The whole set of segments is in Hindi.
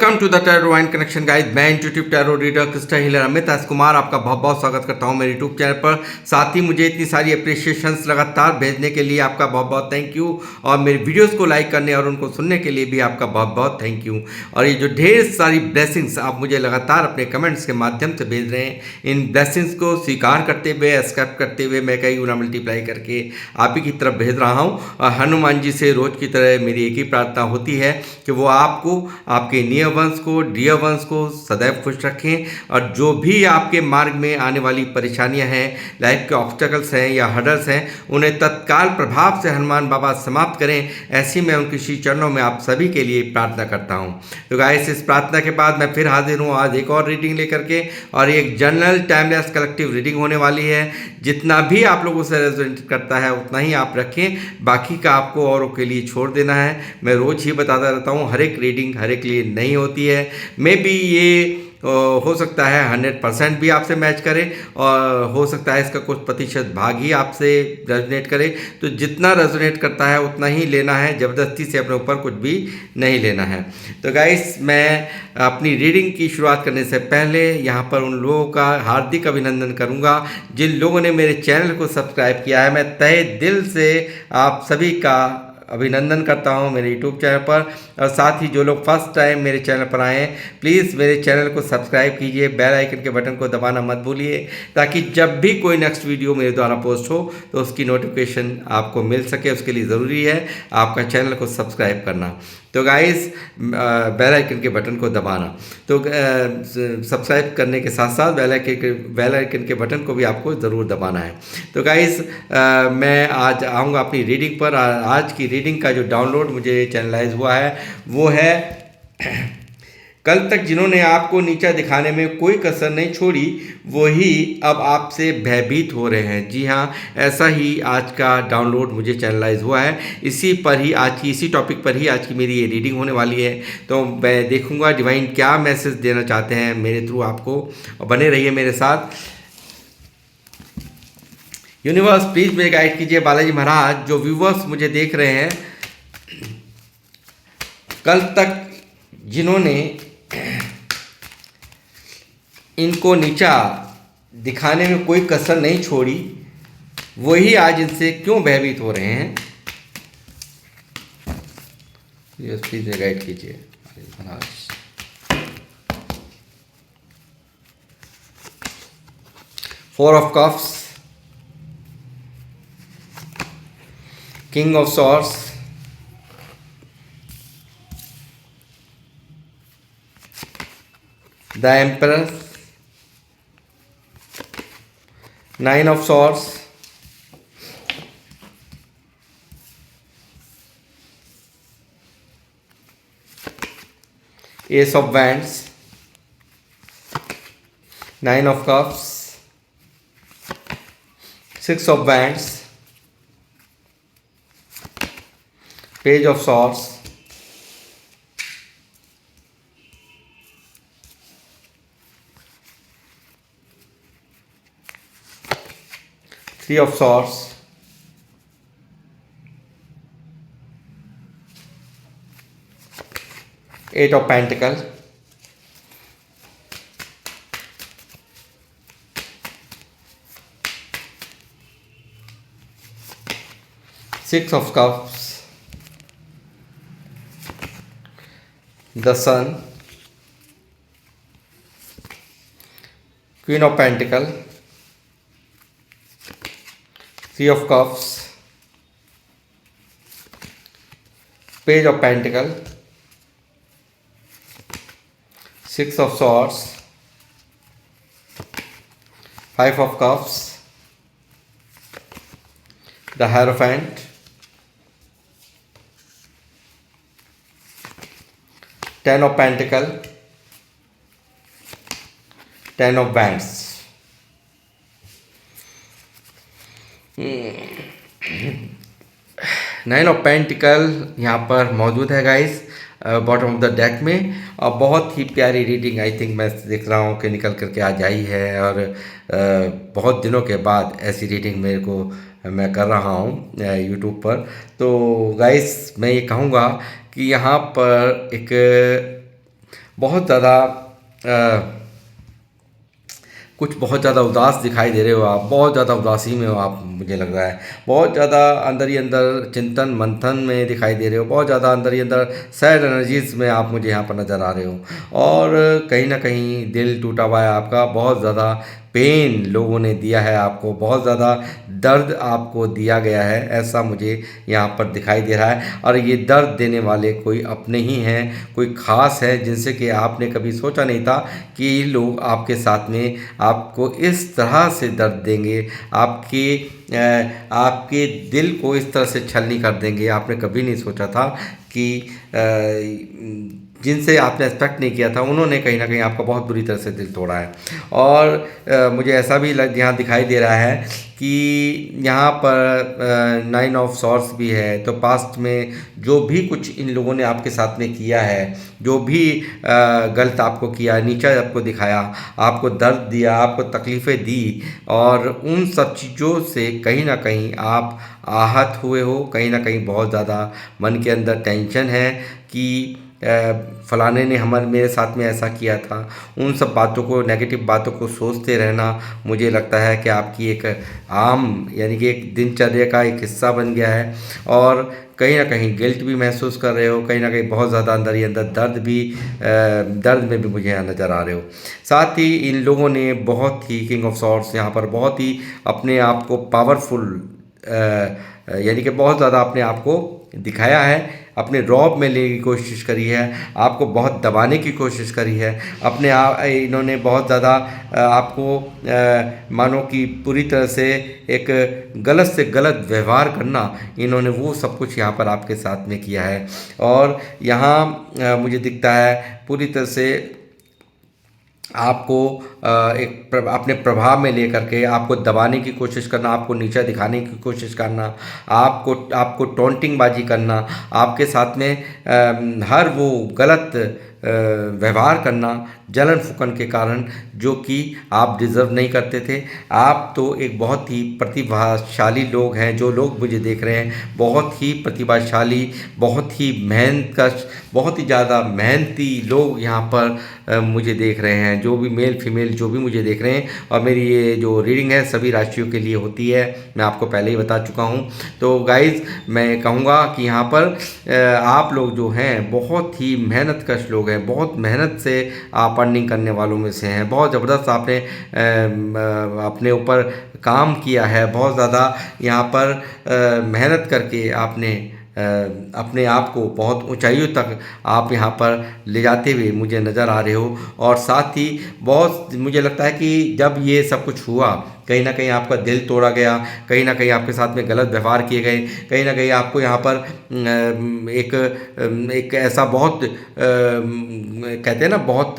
Welcome to the tarot and connection guys. मैं intuitive tarot reader crystal healer Amit S Kumar आपका बहुत बहुत स्वागत करता हूं मेरे यूट्यूब चैनल पर। साथ ही मुझे इतनी सारी अप्रिशिएशंस लगातार भेजने के लिए आपका बहुत बहुत थैंक यू, और मेरे वीडियोस को लाइक करने और उनको सुनने के लिए भी आपका बहुत बहुत थैंक यू। और ये जो ढेर सारी ब्लेसिंग्स आप मुझे लगातार अपने कमेंट्स के माध्यम से भेज रहे हैं, इन ब्लेसिंग्स को स्वीकार करते हुए, एक्सेप्ट करते हुए मैं कई गुना मल्टीप्लाई करके आप ही की तरफ भेज रहा हूँ। और हनुमान जी से रोज की तरह मेरी एक ही प्रार्थना होती है कि वो आपको, आपके नियर वंश को, डियर वंश को सदैव खुश रखें, और जो भी आपके मार्ग में आने वाली परेशानियां हैं, लाइफ के ऑब्स्टेकल्स हैं या हर्डल्स हैं, उन्हें तत्काल प्रभाव से हनुमान बाबा समाप्त करें। ऐसी मैं उनकी श्री चरणों में आप सभी के लिए प्रार्थना करता हूं। तो गाइस, इस प्रार्थना के बाद मैं फिर हाजिर हूं आज एक और रीडिंग लेकर के, और एक जनरल टाइमलेस कलेक्टिव रीडिंग होने वाली है। जितना भी आप लोगों से रेजोनेट करता है उतना ही आप रखें, बाकी का आपको औरों के लिए छोड़ देना है। मैं रोज ही बताता रहता हूँ, हर एक रीडिंग हर एक लिए नहीं होती है। मे बी ये हो सकता है 100% भी आपसे मैच करे, और हो सकता है इसका कुछ प्रतिशत भाग ही आपसे रेजोनेट करे। तो जितना रेजोनेट करता है उतना ही लेना है, ज़बरदस्ती से अपने ऊपर कुछ भी नहीं लेना है। तो गाइस, मैं अपनी रीडिंग की शुरुआत करने से पहले यहाँ पर उन लोगों का हार्दिक अभिनंदन करूँगा जिन लोगों ने मेरे चैनल को सब्सक्राइब किया है। मैं तहे दिल से आप सभी का अभिनंदन करता हूं मेरे यूट्यूब चैनल पर। और साथ ही जो लोग फर्स्ट टाइम मेरे चैनल पर आए हैं, प्लीज़ मेरे चैनल को सब्सक्राइब कीजिए, बेल आइकन के बटन को दबाना मत भूलिए, ताकि जब भी कोई नेक्स्ट वीडियो मेरे द्वारा पोस्ट हो तो उसकी नोटिफिकेशन आपको मिल सके। उसके लिए ज़रूरी है आपका चैनल को सब्सक्राइब करना। तो गाइस, बेल आइकन के बटन को दबाना, तो सब्सक्राइब करने के साथ साथ बेल आइकन के बटन को भी आपको ज़रूर दबाना है। तो गाइस, मैं आज आऊँगा अपनी रीडिंग पर। आज की रीडिंग का जो डाउनलोड मुझे चैनलाइज हुआ है वो है, कल तक जिन्होंने आपको नीचा दिखाने में कोई कसर नहीं छोड़ी, वही अब आपसे भयभीत हो रहे हैं। जी हाँ, ऐसा ही आज का डाउनलोड मुझे चैनलाइज हुआ है। इसी पर ही आज की, इसी टॉपिक पर ही आज की मेरी ये रीडिंग होने वाली है। तो मैं देखूंगा डिवाइन क्या मैसेज देना चाहते हैं मेरे थ्रू आपको, और बने रहिए मेरे साथ। यूनिवर्स प्लीज़ मुझे गाइड कीजिए। बालाजी महाराज, जो व्यूवर्स मुझे देख रहे हैं, कल तक जिन्होंने इनको नीचा दिखाने में कोई कसर नहीं छोड़ी, वही आज इनसे क्यों भयभीत हो रहे हैं। प्लीज गाइड कीजिए। 4 of cups, king of swords, the emperor, 9 of swords, ace of wands, 9 of cups, 6 of wands, page of swords, Three of swords, Eight of pentacles, Six of cups, the sun, Queen of pentacles, Three of cups, page of pentacles, Six of swords, Five of cups, the Hierophant, 10 of pentacles, 10 of wands। 9 of pentacle यहाँ पर मौजूद है guys, bottom of the deck में। और बहुत ही प्यारी रीडिंग आई थिंक मैं देख रहा हूँ कि निकल करके आज आई है, और बहुत दिनों के बाद ऐसी रीडिंग मेरे को मैं कर रहा हूँ यूट्यूब पर। तो गाइस, मैं ये कहूँगा कि यहाँ पर एक बहुत ज़्यादा कुछ बहुत ज़्यादा उदास दिखाई दे रहे हो आप, बहुत ज़्यादा उदासी में हो आप, मुझे लग रहा है बहुत ज़्यादा अंदर ही अंदर चिंतन मंथन में दिखाई दे रहे हो, बहुत ज़्यादा अंदर ही अंदर सैड एनर्जीज में आप मुझे यहाँ पर नज़र आ रहे हो। और कहीं ना कहीं दिल टूटा हुआ है आपका, बहुत ज़्यादा पेन लोगों ने दिया है आपको, बहुत ज़्यादा दर्द आपको दिया गया है, ऐसा मुझे यहाँ पर दिखाई दे रहा है। और ये दर्द देने वाले कोई अपने ही हैं, कोई ख़ास है जिनसे कि आपने कभी सोचा नहीं था कि ये लोग आपके साथ में आपको इस तरह से दर्द देंगे, आपके दिल को इस तरह से छलनी कर देंगे। आपने कभी नहीं सोचा था कि जिनसे आपने एक्सपेक्ट नहीं किया था उन्होंने कहीं ना कहीं आपका बहुत बुरी तरह से दिल तोड़ा है। और मुझे ऐसा भी यहाँ दिखाई दे रहा है कि यहाँ पर 9 ऑफ सॉर्ड्स भी है, तो पास्ट में जो भी कुछ इन लोगों ने आपके साथ में किया है, जो भी गलत आपको किया, नीचा आपको दिखाया, आपको दर्द दिया, आपको तकलीफ़ें दी, और उन सब चीज़ों से कहीं ना कहीं आप आहत हुए हो। कहीं ना कहीं बहुत ज़्यादा मन के अंदर टेंशन है कि फलाने ने मेरे साथ में ऐसा किया था। उन सब बातों को, नेगेटिव बातों को सोचते रहना मुझे लगता है कि आपकी एक आम यानी कि एक दिनचर्या का एक हिस्सा बन गया है। और कहीं ना कहीं गिल्ट भी महसूस कर रहे हो, कहीं ना कहीं बहुत ज़्यादा अंदर ही अंदर दर्द में भी मुझे यहाँ नज़र आ रहे हो। साथ ही इन लोगों ने बहुत ही किंग ऑफ सॉर्ड्स यहाँ पर बहुत ही अपने आप को पावरफुल यानी कि बहुत ज़्यादा अपने आप को दिखाया है, अपने रौब में लेने की कोशिश करी है, आपको बहुत दबाने की कोशिश करी है। अपने आप इन्होंने बहुत ज़्यादा आपको मानो कि पूरी तरह से एक गलत से गलत व्यवहार करना, इन्होंने वो सब कुछ यहाँ पर आपके साथ में किया है। और यहाँ मुझे दिखता है पूरी तरह से आपको अपने प्रभाव में लेकर के आपको दबाने की कोशिश करना, आपको नीचा दिखाने की कोशिश करना, आपको टॉन्टिंग बाजी करना, आपके साथ में हर वो गलत व्यवहार करना जलन फूकन के कारण, जो कि आप डिज़र्व नहीं करते थे। आप तो एक बहुत ही प्रतिभाशाली लोग हैं, जो लोग मुझे देख रहे हैं बहुत ही प्रतिभाशाली, बहुत ही मेहनतकश, बहुत ही ज़्यादा मेहनती लोग यहाँ पर मुझे देख रहे हैं, जो भी मेल फीमेल जो भी मुझे देख रहे हैं। और मेरी ये जो रीडिंग है सभी राशियों के लिए होती है, मैं आपको पहले ही बता चुका हूँ। तो गाइज़ मैं कहूँगा कि यहाँ पर आप लोग जो हैं बहुत ही मेहनतकश लोग हैं, बहुत मेहनत से आप अर्निंग करने वालों में से हैं, बहुत ज़बरदस्त आपने अपने ऊपर काम किया है, बहुत ज़्यादा यहाँ पर मेहनत करके आपने अपने आप को बहुत ऊंचाइयों तक आप यहाँ पर ले जाते हुए मुझे नज़र आ रहे हो। और साथ ही बहुत मुझे लगता है कि जब ये सब कुछ हुआ, कहीं ना कहीं आपका दिल तोड़ा गया, कहीं ना कहीं आपके साथ में गलत व्यवहार किए गए, कहीं ना कहीं आपको यहाँ पर एक ऐसा बहुत कहते हैं ना, बहुत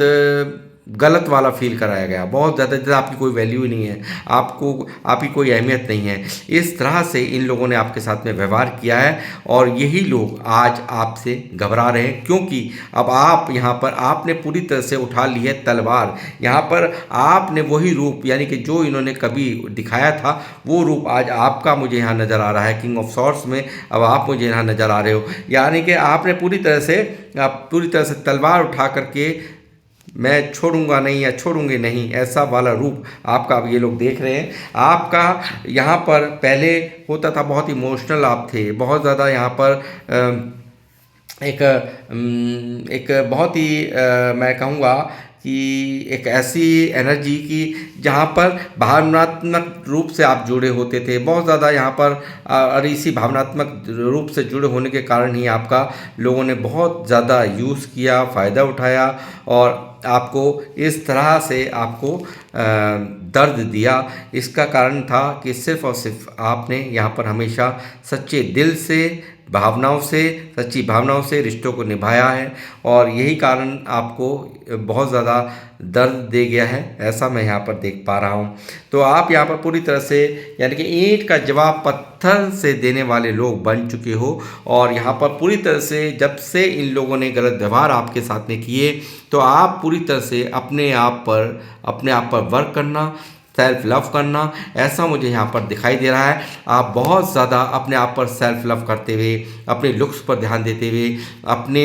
गलत वाला फील कराया गया, बहुत ज़्यादा, जैसे आपकी कोई वैल्यू ही नहीं है, आपकी कोई अहमियत नहीं है। इस तरह से इन लोगों ने आपके साथ में व्यवहार किया है और यही लोग आज आपसे घबरा रहे हैं, क्योंकि अब आप यहाँ पर आपने पूरी तरह से उठा ली है तलवार। यहाँ पर आपने वही रूप यानी कि जो इन्होंने कभी दिखाया था वो रूप आज आपका मुझे यहाँ नज़र आ रहा है किंग ऑफ सॉर्ड्स में। अब आप मुझे यहाँ नज़र आ रहे हो, यानी कि आपने पूरी तरह से तलवार उठा करके मैं छोड़ूंगा नहीं या छोड़ूंगी नहीं, ऐसा वाला रूप आपका अब ये लोग देख रहे हैं। आपका यहाँ पर पहले होता था बहुत इमोशनल आप थे, बहुत ज़्यादा यहाँ पर एक बहुत ही मैं कहूँगा कि एक ऐसी एनर्जी की जहाँ पर भावनात्मक रूप से आप जुड़े होते थे बहुत ज़्यादा यहाँ पर, और इसी भावनात्मक रूप से जुड़े होने के कारण ही आपका लोगों ने बहुत ज़्यादा यूज़ किया, फ़ायदा उठाया और आपको इस तरह से आपको दर्द दिया। इसका कारण था कि सिर्फ़ और सिर्फ आपने यहाँ पर हमेशा सच्चे दिल से, सच्ची भावनाओं से रिश्तों को निभाया है और यही कारण आपको बहुत ज़्यादा दर्द दे गया है, ऐसा मैं यहाँ पर देख पा रहा हूँ। तो आप यहाँ पर पूरी तरह से यानी कि ईंट का जवाब पत्थर से देने वाले लोग बन चुके हो और यहाँ पर पूरी तरह से जब से इन लोगों ने गलत व्यवहार आपके साथ में किए, तो आप पूरी तरह से अपने आप पर वर्क करना, सेल्फ लव करना, ऐसा मुझे यहाँ पर दिखाई दे रहा है। आप बहुत ज़्यादा अपने आप पर सेल्फ लव करते हुए, अपने लुक्स पर ध्यान देते हुए, अपनी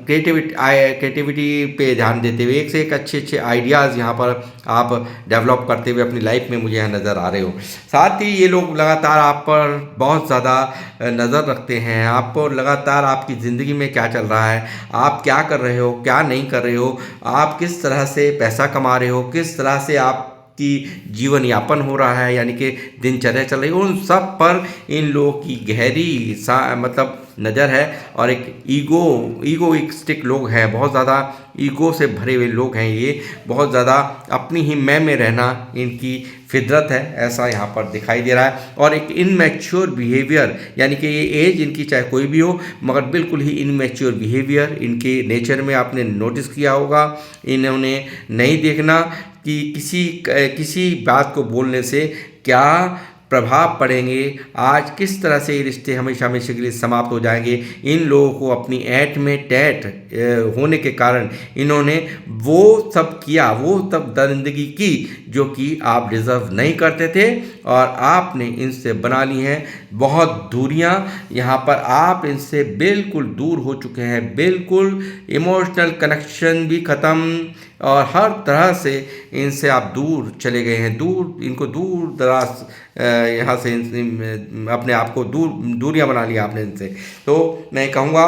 क्रिएटिविटी पे ध्यान देते हुए एक से एक अच्छे अच्छे आइडियाज़ यहाँ पर आप डेवलप करते हुए अपनी लाइफ में मुझे यहाँ नज़र आ रहे हो। साथ ही ये लोग लगातार आप पर बहुत ज़्यादा नज़र रखते हैं, आप पर लगातार आपकी ज़िंदगी में क्या चल रहा है, आप क्या कर रहे हो, क्या नहीं कर रहे हो, आप किस तरह से पैसा कमा रहे हो, किस तरह से आप की जीवन यापन हो रहा है, यानी कि दिनचर्या चल रही है, उन सब पर इन लोगों की गहरी मतलब नज़र है। और एक ईगोइस्टिक लोग हैं, बहुत ज़्यादा ईगो से भरे हुए लोग हैं, ये बहुत ज़्यादा अपनी ही मैं में रहना इनकी फितरत है, ऐसा यहाँ पर दिखाई दे रहा है। और एक इनमैच्योर बिहेवियर, यानी कि ये एज इनकी चाहे कोई भी हो, मगर बिल्कुल ही इनमैच्योर बिहेवियर इनके नेचर में आपने नोटिस किया होगा। इन्होंने नहीं देखना कि किसी बात को बोलने से क्या प्रभाव पड़ेंगे, आज किस तरह से ये रिश्ते हमेशा हमेशा के लिए समाप्त हो जाएंगे। इन लोगों को अपनी ऐट में टैट होने के कारण इन्होंने वो सब किया, वो तब दरिंदगी की जो कि आप डिज़र्व नहीं करते थे, और आपने इनसे बना ली हैं बहुत दूरियां। यहाँ पर आप इनसे बिल्कुल दूर हो चुके हैं, बिल्कुल इमोशनल कनेक्शन भी ख़त्म, और हर तरह से इनसे आप दूर चले गए हैं, इनको दूर दराज यहाँ से अपने आप को दूरियां बना लिया आपने इनसे। तो मैं कहूँगा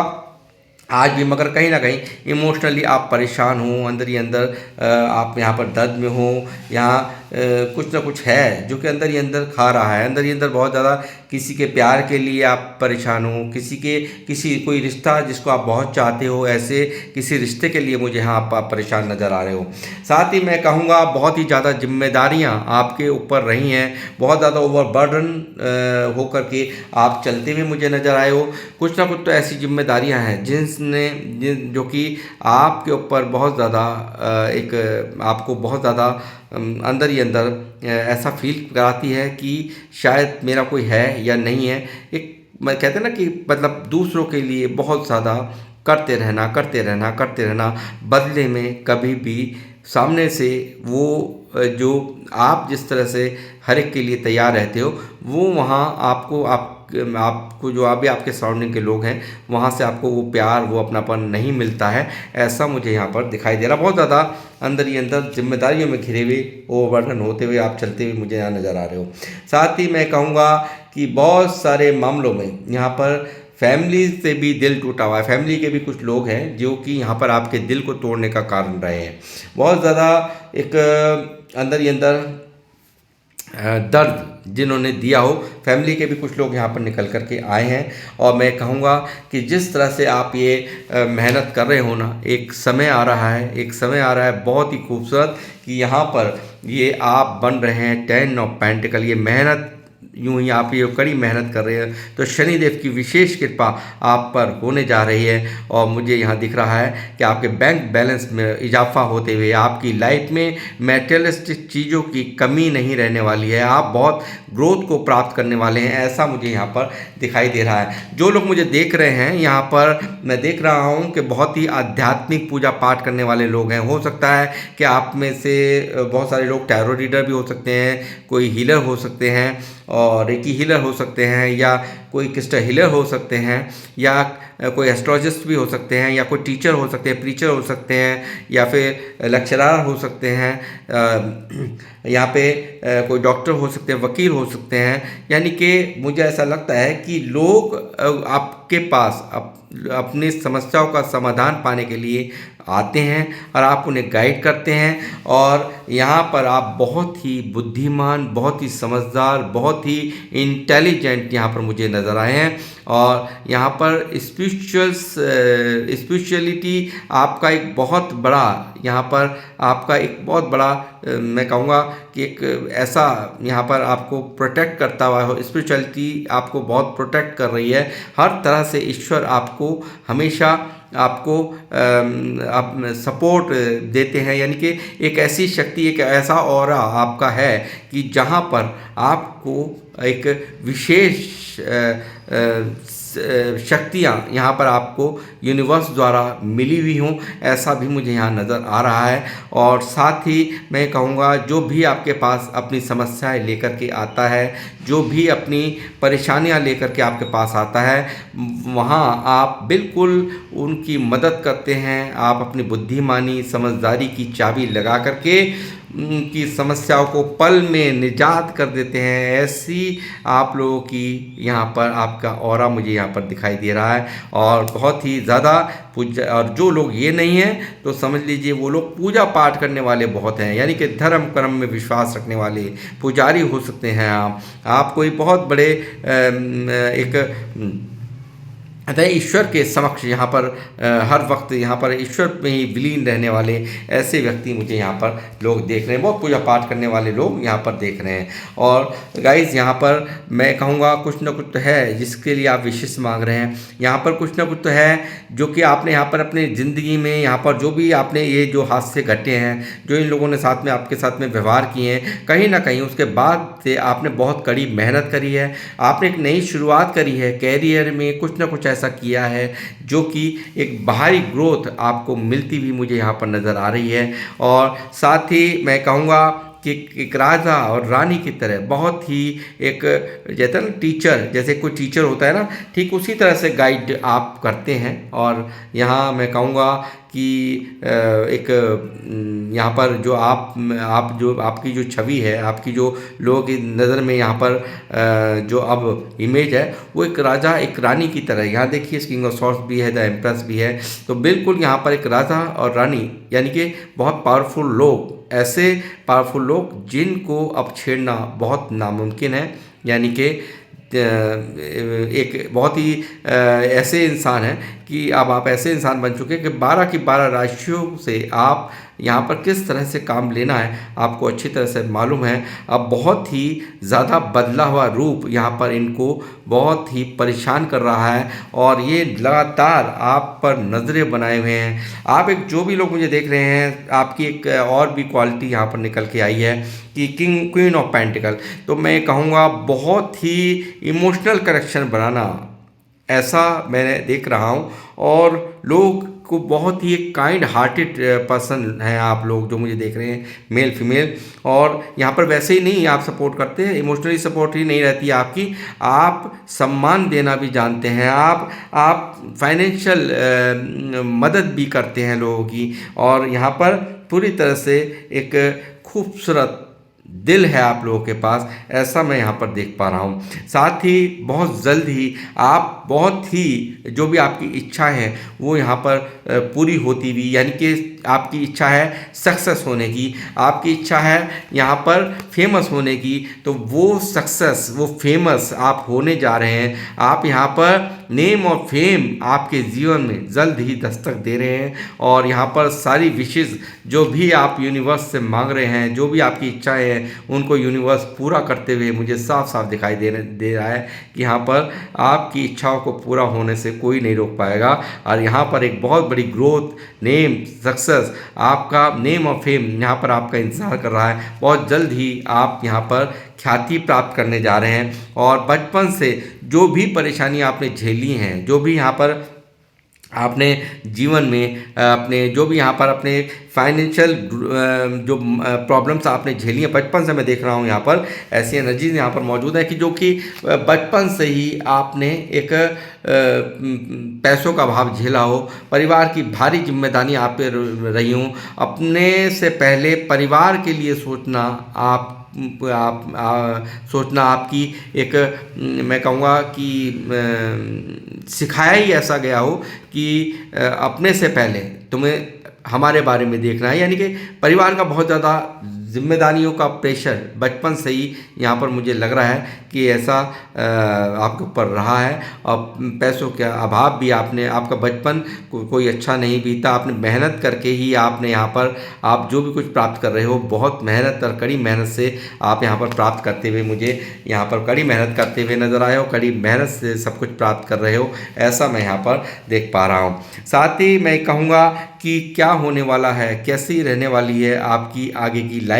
आज भी, मगर कहीं ना कहीं इमोशनली आप परेशान हो, अंदर ही अंदर आप यहाँ पर दर्द में हो, यहाँ कुछ ना कुछ है जो कि अंदर ही अंदर खा रहा है, अंदर ही अंदर बहुत ज़्यादा किसी के प्यार के लिए आप परेशान हो, कोई रिश्ता जिसको आप बहुत चाहते हो, ऐसे किसी रिश्ते के लिए मुझे यहाँ आप परेशान नज़र आ रहे हो। साथ ही मैं कहूँगा बहुत ही ज़्यादा जिम्मेदारियाँ आपके ऊपर रही हैं, बहुत ज़्यादा ओवरबर्डन होकर के आप चलते हुए मुझे नज़र आए हो। कुछ ना कुछ तो ऐसी जिम्मेदारियाँ हैं जो कि आपके ऊपर बहुत ज़्यादा आपको बहुत ज़्यादा अंदर ही अंदर ऐसा फील कराती है कि शायद मेरा कोई है या नहीं है। मैं कहते हैं ना कि मतलब दूसरों के लिए बहुत ज़्यादा करते रहना, बदले में कभी भी सामने से वो जो आप जिस तरह से हर एक के लिए तैयार रहते हो, वो वहाँ आपको जो अभी आपके सराउंडिंग के लोग हैं, वहाँ से आपको वो प्यार, वो अपनापन नहीं मिलता है, ऐसा मुझे यहाँ पर दिखाई दे रहा। बहुत ज़्यादा अंदर ही अंदर जिम्मेदारियों में घिरे हुए, ओवरबर्डन होते हुए आप चलते हुए मुझे यहाँ नज़र आ रहे हो। साथ ही मैं कहूँगा कि बहुत सारे मामलों में यहाँ पर फैमिली से भी दिल टूटा हुआ है, फैमिली के भी कुछ लोग हैं जो कि यहाँ पर आपके दिल को तोड़ने का कारण रहे हैं। बहुत ज़्यादा एक अंदर ही अंदर दर्द जिन्होंने दिया हो, फैमिली के भी कुछ लोग यहाँ पर निकल कर के आए हैं। और मैं कहूँगा कि जिस तरह से आप ये मेहनत कर रहे हो ना, एक समय आ रहा है बहुत ही खूबसूरत कि यहाँ पर ये आप बन रहे हैं 10 ऑफ पेंटिकल। ये मेहनत यूं ही आप ये कड़ी मेहनत कर रहे हैं तो शनिदेव की विशेष कृपा आप पर होने जा रही है। और मुझे यहाँ दिख रहा है कि आपके बैंक बैलेंस में इजाफा होते हुए आपकी लाइफ में मैटेरियलिस्टिक चीज़ों की कमी नहीं रहने वाली है, आप बहुत ग्रोथ को प्राप्त करने वाले हैं, ऐसा मुझे यहाँ पर दिखाई दे रहा है। जो लोग मुझे देख रहे हैं यहाँ पर, मैं देख रहा हूँ कि बहुत ही आध्यात्मिक पूजा पाठ करने वाले लोग हैं। हो सकता है कि आप में से बहुत सारे लोग टैरो रीडर भी हो सकते हैं, कोई हीलर हो सकते हैं, और रेकी हीलर हो सकते हैं, या कोई क्रिस्टल हीलर हो सकते हैं, या कोई एस्ट्रोलॉजिस्ट भी हो सकते हैं, या कोई टीचर हो सकते हैं, प्रीचर हो सकते हैं, या फिर लेक्चरर हो सकते हैं, यहाँ पे कोई डॉक्टर हो सकते हैं, वकील हो सकते हैं। यानी कि मुझे ऐसा लगता है कि लोग आपके पास अपनी समस्याओं का समाधान पाने के लिए आते हैं और आप उन्हें गाइड करते हैं। और यहाँ पर आप बहुत ही बुद्धिमान, बहुत ही समझदार, बहुत ही इंटेलिजेंट यहाँ पर मुझे नज़र आए हैं। और यहाँ पर स्पिरिचुअलिटी आपका एक बहुत बड़ा, यहाँ पर आपका एक बहुत बड़ा मैं कहूँगा कि एक ऐसा यहाँ पर आपको प्रोटेक्ट करता हुआ हो, स्पिरिचुअलिटी आपको बहुत प्रोटेक्ट कर रही है। हर तरह से ईश्वर आपको हमेशा आपको आप सपोर्ट देते हैं, यानी कि एक ऐसी शक्ति, एक ऐसा ऑरा आपका है कि जहाँ पर आपको एक विशेष शक्तियाँ यहाँ पर आपको यूनिवर्स द्वारा मिली हुई हों, ऐसा भी मुझे यहाँ नज़र आ रहा है। और साथ ही मैं कहूँगा जो भी आपके पास अपनी समस्याएं लेकर के आता है, जो भी अपनी परेशानियाँ लेकर के आपके पास आता है, वहाँ आप बिल्कुल उनकी मदद करते हैं। आप अपनी बुद्धिमानी समझदारी की चाबी लगा करके उनकी समस्याओं को पल में निजात कर देते हैं। ऐसी आप लोगों की यहाँ पर आपका ऑरा मुझे यहाँ पर दिखाई दे रहा है, और बहुत ही ज़्यादा पूजा। और जो लोग ये नहीं हैं तो समझ लीजिए वो लोग पूजा पाठ करने वाले बहुत हैं, यानी कि धर्म कर्म में विश्वास रखने वाले पुजारी हो सकते हैं। आप कोई बहुत बड़े एक अतः ईश्वर के समक्ष यहाँ पर हर वक्त यहाँ पर ईश्वर में ही विलीन रहने वाले ऐसे व्यक्ति मुझे यहाँ पर लोग देख रहे हैं, बहुत पूजा पाठ करने वाले लोग यहाँ पर देख रहे हैं। और गाइस यहाँ पर मैं कहूँगा कुछ ना कुछ तो है जिसके लिए आप विशेष मांग रहे हैं। यहाँ पर कुछ ना कुछ तो है जो कि आपने यहाँ पर अपनी ज़िंदगी में यहाँ पर जो भी आपने ये जो हादसे घटे हैं, जो इन लोगों ने साथ में आपके साथ में व्यवहार किए हैं, कहीं ना कहीं उसके बाद से आपने बहुत कड़ी मेहनत करी है। आपने एक नई शुरुआत करी है कैरियर में, कुछ ना कुछ ऐसा किया है जो कि एक बाहरी ग्रोथ आपको मिलती भी मुझे यहाँ पर नज़र आ रही है। और साथ ही मैं कहूँगा कि एक राजा और रानी की तरह बहुत ही एक जैसे ना टीचर, जैसे कोई टीचर होता है ना, ठीक उसी तरह से गाइड आप करते हैं। और यहाँ मैं कहूँगा कि एक यहाँ पर जो आप जो आपकी जो छवि है, आपकी जो लोगों की नज़र में यहाँ पर जो अब इमेज है वो एक राजा एक रानी की तरह है। यहाँ देखिए किंग ऑफ सॉर्ड्स भी है, द एम्प्रेस भी है, तो बिल्कुल यहाँ पर एक राजा और रानी यानी कि बहुत पावरफुल लोग, ऐसे पावरफुल लोग जिनको अब छेड़ना बहुत नामुमकिन है। यानी कि एक बहुत ही ऐसे इंसान हैं कि अब आप ऐसे इंसान बन चुके हैं कि 12 की 12 राशियों से आप यहाँ पर किस तरह से काम लेना है आपको अच्छी तरह से मालूम है। अब बहुत ही ज़्यादा बदला हुआ रूप यहाँ पर इनको बहुत ही परेशान कर रहा है, और ये लगातार आप पर नज़रें बनाए हुए हैं। आप एक जो भी लोग मुझे देख रहे हैं, आपकी एक और भी क्वालिटी यहाँ पर निकल के आई है कि क्वीन ऑफ पेंटिकल। तो मैं कहूँगा बहुत ही इमोशनल कनेक्शन बनाना, ऐसा मैंने देख रहा हूँ। और लोग को बहुत ही एक काइंड हार्टेड पर्सन हैं आप लोग जो मुझे देख रहे हैं, मेल फीमेल। और यहाँ पर वैसे ही नहीं आप सपोर्ट करते हैं, इमोशनली सपोर्ट ही नहीं रहती आपकी, आप सम्मान देना भी जानते हैं, आप फाइनेंशियल मदद भी करते हैं लोगों की। और यहाँ पर पूरी तरह से एक खूबसूरत दिल है आप लोगों के पास, ऐसा मैं यहाँ पर देख पा रहा हूँ। साथ ही बहुत जल्द ही आप बहुत ही जो भी आपकी इच्छा है वो यहाँ पर पूरी होती हुई, यानी कि आपकी इच्छा है सक्सेस होने की, आपकी इच्छा है यहाँ पर फेमस होने की, तो वो सक्सेस वो फेमस आप होने जा रहे हैं। आप यहाँ पर नेम और फेम आपके जीवन में जल्द ही दस्तक दे रहे हैं। और यहाँ पर सारी विशेष जो भी आप यूनिवर्स से मांग रहे हैं, जो भी आपकी इच्छाएं हैं, उनको यूनिवर्स पूरा करते हुए मुझे साफ साफ दिखाई दे रहा है कि यहाँ पर आपकी इच्छाओं को पूरा होने से कोई नहीं रोक पाएगा। और यहाँ पर एक बहुत बड़ी ग्रोथ, नेम, सक्सेस, आपका नेम और फेम यहाँ पर आपका इंतज़ार कर रहा है। बहुत जल्द ही आप यहाँ पर ख्याति प्राप्त करने जा रहे हैं। और बचपन से जो भी परेशानी आपने झेली हैं, जो भी यहाँ पर आपने जीवन में अपने जो भी यहाँ पर अपने फाइनेंशियल जो प्रॉब्लम्स आपने झेली हैं, बचपन से मैं देख रहा हूँ यहाँ पर ऐसी एनर्जीज यहाँ पर मौजूद है कि जो कि बचपन से ही आपने एक पैसों का अभाव झेला हो, परिवार की भारी जिम्मेदारी आप पे रही हूँ, अपने से पहले परिवार के लिए सोचना सोचना आपकी एक मैं कहूँगा कि सिखाया ही ऐसा गया हो कि अपने से पहले तुम्हें हमारे बारे में देखना है। यानी कि परिवार का बहुत ज़्यादा जिम्मेदारियों का प्रेशर बचपन से ही यहाँ पर मुझे लग रहा है कि ऐसा आपके ऊपर रहा है। और पैसों के अभाव भी आपका बचपन कोई अच्छा नहीं बीता, आपने मेहनत करके ही आपने यहाँ पर आप जो भी कुछ प्राप्त कर रहे हो, बहुत मेहनत और कड़ी मेहनत से आप यहाँ पर प्राप्त करते हुए मुझे यहाँ पर कड़ी मेहनत करते हुए नज़र आए हो, कड़ी मेहनत से सब कुछ प्राप्त कर रहे हो, ऐसा मैं यहाँ पर देख पा रहा हूँ। साथ ही मैं कहूँगा कि क्या होने वाला है, कैसी रहने वाली है आपकी आगे की लाइफ,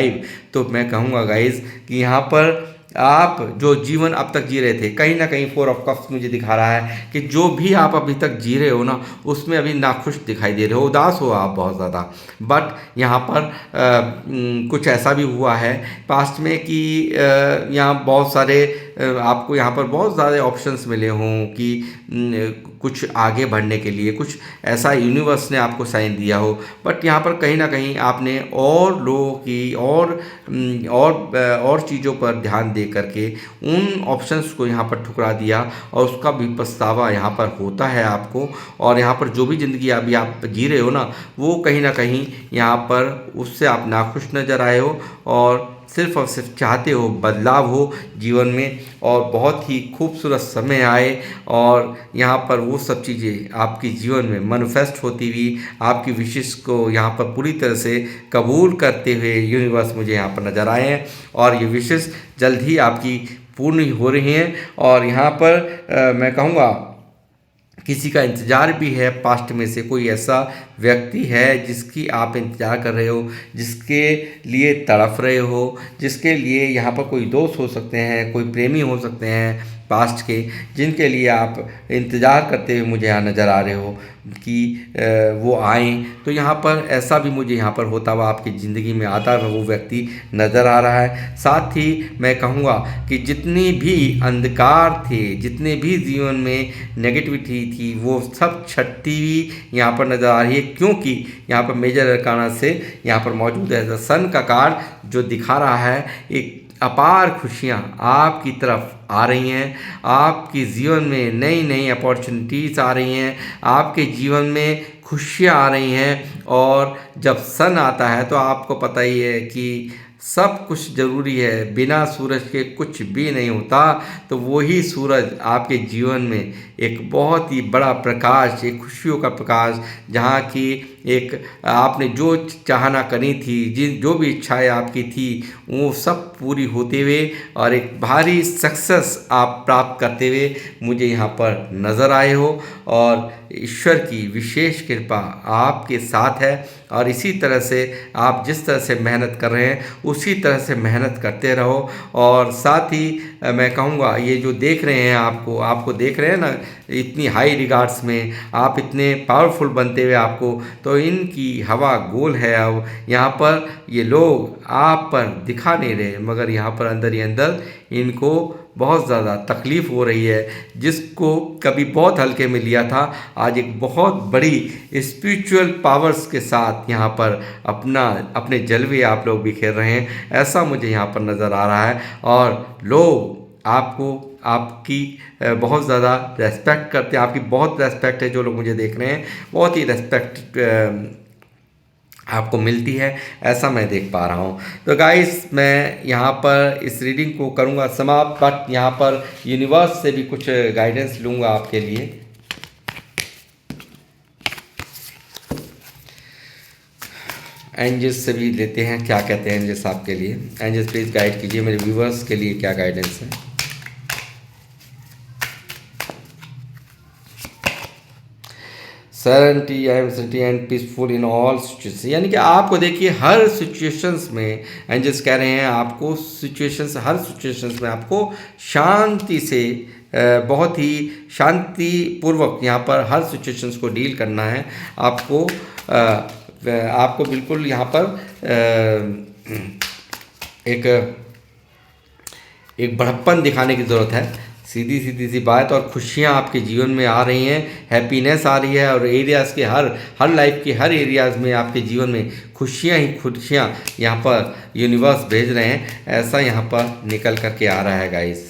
तो मैं कहूँगा गाइज़ कि यहाँ पर आप जो जीवन अब तक जी रहे थे, कहीं ना कहीं 4 ऑफ कप्स मुझे दिखा रहा है कि जो भी आप अभी तक जी रहे हो ना, उसमें अभी नाखुश दिखाई दे रहे हो, उदास हो आप बहुत ज़्यादा। बट यहाँ पर कुछ ऐसा भी हुआ है पास्ट में कि यहाँ बहुत सारे आपको यहाँ पर बहुत ज़्यादा ऑप्शंस मिले हों कि कुछ आगे बढ़ने के लिए, कुछ ऐसा यूनिवर्स ने आपको साइन दिया हो। बट यहाँ पर कहीं ना कहीं आपने और लोगों की और चीज़ों पर ध्यान दे करके उन ऑप्शंस को यहाँ पर ठुकरा दिया, और उसका भी पछतावा यहाँ पर होता है आपको। और यहाँ पर जो भी ज़िंदगी अभी आप जी रहे हो ना, वो कहीं ना कहीं यहाँ पर उससे आप नाखुश नज़र आए हो, और सिर्फ चाहते हो बदलाव हो जीवन में, और बहुत ही खूबसूरत समय आए, और यहाँ पर वो सब चीज़ें आपके जीवन में मैनिफेस्ट होती हुई आपकी विशेष को यहाँ पर पूरी तरह से कबूल करते हुए यूनिवर्स मुझे यहाँ पर नज़र आए हैं। और ये विशेष जल्द ही आपकी पूर्ण हो रही हैं। और यहाँ पर मैं कहूँगा किसी का इंतज़ार भी है, पास्ट में से कोई ऐसा व्यक्ति है जिसकी आप इंतज़ार कर रहे हो, जिसके लिए तड़फ रहे हो, जिसके लिए यहाँ पर कोई दोस्त हो सकते हैं, कोई प्रेमी हो सकते हैं पास्ट के, जिनके लिए आप इंतज़ार करते हुए मुझे यहाँ नज़र आ रहे हो कि वो आएँ। तो यहाँ पर ऐसा भी मुझे यहाँ पर होता हुआ आपकी ज़िंदगी में आता हुआ वो व्यक्ति नज़र आ रहा है। साथ ही मैं कहूँगा कि जितनी भी अंधकार थे, जितने भी जीवन में नेगेटिविटी थी, वो सब छटती हुई यहाँ पर नज़र आ रही है, क्योंकि यहाँ पर मेजर अरकाना से यहाँ पर मौजूद है सन का कार्ड, जो दिखा रहा है एक अपार खुशियाँ आपकी तरफ आ रही हैं। आपके जीवन में नई नई अपॉर्चुनिटीज़ आ रही हैं, आपके जीवन में खुशियाँ आ रही हैं। और जब सन आता है तो आपको पता ही है कि सब कुछ ज़रूरी है, बिना सूरज के कुछ भी नहीं होता। तो वही सूरज आपके जीवन में एक बहुत ही बड़ा प्रकाश, एक खुशियों का प्रकाश, जहाँ की एक आपने जो चाहना करी थी, जो भी इच्छाएं आपकी थी, वो सब पूरी होते हुए और एक भारी सक्सेस आप प्राप्त करते हुए मुझे यहाँ पर नज़र आए हो। और ईश्वर की विशेष कृपा आपके साथ है, और इसी तरह से आप जिस तरह से मेहनत कर रहे हैं उसी तरह से मेहनत करते रहो। और साथ ही मैं कहूँगा ये जो देख रहे हैं आपको देख रहे हैं ना इतनी हाई रिगार्ड्स में, आप इतने पावरफुल बनते हुए आपको, तो इनकी हवा गोल है। अब यहाँ पर ये लोग आप पर दिखा नहीं रहे, मगर यहाँ पर अंदर ही अंदर इनको बहुत ज़्यादा तकलीफ़ हो रही है। जिसको कभी बहुत हल्के में लिया था, आज एक बहुत बड़ी स्पिरिचुअल पावर्स के साथ यहाँ पर अपने जलवे आप लोग बिखेर रहे हैं, ऐसा मुझे यहाँ पर नज़र आ रहा है। और लोग आपकी बहुत ज़्यादा रेस्पेक्ट करते हैं, आपकी बहुत रेस्पेक्ट है। जो लोग मुझे देख रहे हैं, बहुत ही रेस्पेक्ट आपको मिलती है, ऐसा मैं देख पा रहा हूँ। तो गाइस, मैं यहाँ पर इस रीडिंग को करूँगा समाप्त, बट यहाँ पर यूनिवर्स से भी कुछ गाइडेंस लूँगा आपके लिए। एंजल्स से भी लेते हैं, क्या कहते हैं एंजल्स आपके लिए। एंजल्स प्लीज़ गाइड कीजिए मेरे व्यूवर्स के लिए, क्या गाइडेंस है। Serenity, I am serenity and peaceful in all situation, यानी कि आपको देखिए हर सिचुएशंस में एंजल्स कह रहे हैं आपको हर सिचुएशंस में आपको शांति से, बहुत ही शांतिपूर्वक यहाँ पर हर सिचुएशंस को डील करना है। आपको बिल्कुल यहाँ पर एक बड़प्पन दिखाने की ज़रूरत है। सीधी सी बात। और खुशियाँ आपके जीवन में आ रही हैं, हैप्पीनेस आ रही है, और एरियाज़ के हर लाइफ के हर एरियाज़ में आपके जीवन में खुशियाँ ही खुशियाँ यहाँ पर यूनिवर्स भेज रहे हैं, ऐसा यहाँ पर निकल करके आ रहा है गाइस,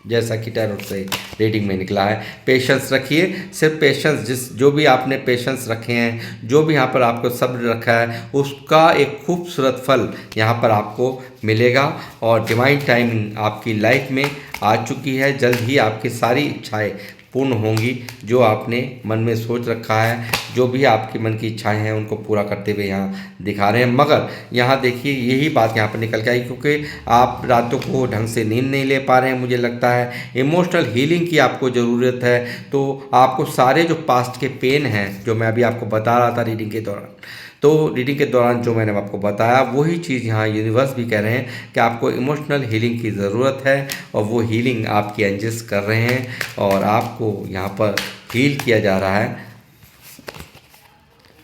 जैसा कि टैरोट से रीडिंग में निकला है। पेशेंस रखिए, सिर्फ पेशेंस, जो भी आपने पेशेंस रखे हैं, जो भी यहाँ पर आपको सब्र रखा है, उसका एक खूबसूरत फल यहाँ पर आपको मिलेगा। और डिवाइन टाइमिंग आपकी लाइफ में आ चुकी है, जल्द ही आपकी सारी इच्छाएं पूर्ण होंगी। जो आपने मन में सोच रखा है, जो भी आपके मन की इच्छाएं हैं, उनको पूरा करते हुए यहाँ दिखा रहे हैं। मगर यहाँ देखिए यही बात यहाँ पर निकल के आई, क्योंकि आप रातों को ढंग से नींद नहीं ले पा रहे हैं। मुझे लगता है इमोशनल हीलिंग की आपको ज़रूरत है। तो आपको सारे जो पास्ट के पेन हैं, जो मैं अभी आपको बता रहा था रीडिंग के दौरान, तो रीडिंग के दौरान जो मैंने आपको बताया वही चीज़ यहाँ यूनिवर्स भी कह रहे हैं कि आपको इमोशनल हीलिंग की ज़रूरत है, और वो हीलिंग आपके एंजल्स कर रहे हैं और आपको यहाँ पर हील किया जा रहा है।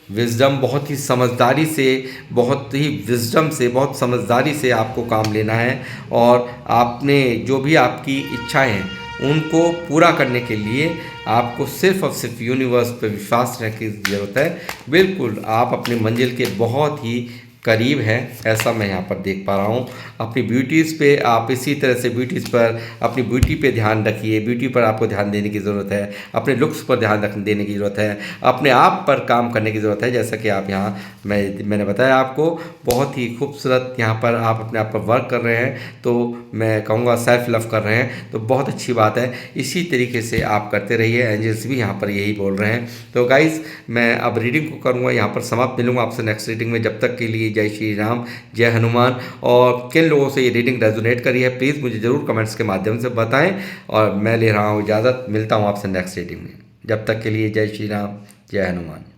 विज़डम, बहुत ही समझदारी से, बहुत ही विज़डम से, बहुत समझदारी से आपको काम लेना है, और आपने जो भी आपकी इच्छाएं हैं उनको पूरा करने के लिए आपको सिर्फ और सिर्फ यूनिवर्स पर विश्वास रखने की ज़रूरत है। बिल्कुल आप अपनी मंजिल के बहुत ही करीब है, ऐसा मैं यहाँ पर देख पा रहा हूँ। अपनी ब्यूटीज़ पे आप इसी तरह से ब्यूटीज़ पर, अपनी ब्यूटी पे ध्यान रखिए, ब्यूटी पर आपको ध्यान देने की ज़रूरत है, अपने लुक्स पर ध्यान देने की ज़रूरत है, अपने आप पर काम करने की ज़रूरत है। जैसा कि आप यहाँ मैंने बताया आपको, बहुत ही खूबसूरत यहाँ पर आप अपने आप पर वर्क कर रहे हैं, तो मैं कहूँगा सेल्फ लव कर रहे हैं, तो बहुत अच्छी बात है। इसी तरीके से आप करते रहिए, एंजल्स भी यहाँ पर यही बोल रहे हैं। तो गाइज़, मैं अब रीडिंग को करूँगा यहाँ पर समाप्त। मिलूँगा आपसे नेक्स्ट रीडिंग में, जब तक के लिए जय श्री राम, जय हनुमान। और किन लोगों से ये रीडिंग रेजोनेट करी है प्लीज़ मुझे ज़रूर कमेंट्स के माध्यम से बताएं, और मैं ले रहा हूँ इजाज़त। मिलता हूँ आपसे नेक्स्ट रीडिंग में, जब तक के लिए जय श्री राम, जय हनुमान।